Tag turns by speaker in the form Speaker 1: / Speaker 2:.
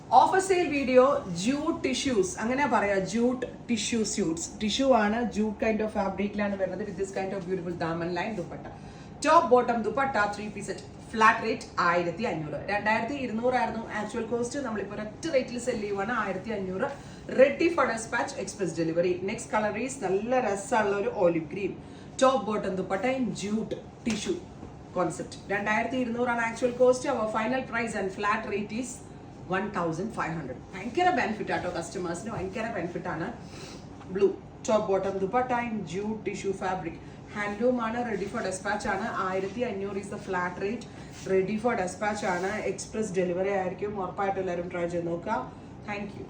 Speaker 1: offer sale video jute tissues അങ്ങനെ പറയാം jute tissue suits tissue ആണ് ജൂട്ട് കൈൻഡ് ഓഫ് ഫാബ്രിക്കിലാണ് വരുന്നത് with this kind of beautiful daman line dupatta top bottom dupatta 3 piece flat rate 1500 2200 ആയിരുന്നു actual cost നമ്മളിപ്പോൾ ഒരൊറ്റ റേറ്റിൽ സെല് ചെയ്യുവാണ് 1500 ready for despatch express delivery next colour is നല്ല രസമുള്ള ഒരു olive green top bottom dupatta in jute tissue concept 2200 ആണ് ആക്ച്വൽ കോസ്റ്റ് അവർ final price and flat rate is 1500 ഭയങ്കര ബെനിഫിറ്റ് ആട്ടോ കസ്റ്റമേഴ്സിന് ഭയങ്കര ബെനിഫിറ്റ് ആണ് blue top bottom dupatta in jute tissue fabric handloom ആണ് റെഡി ഫോർ ഡെസ്പാച്ച് ആണ് 1500 is the flat rate ready for despatch ആണ് എക്സ്പ്രസ് ഡെലിവറി ആയിരിക്കും ഉറപ്പായിട്ടും എല്ലാവരും ട്രൈ ചെയ്ത് നോക്കുക താങ്ക് യു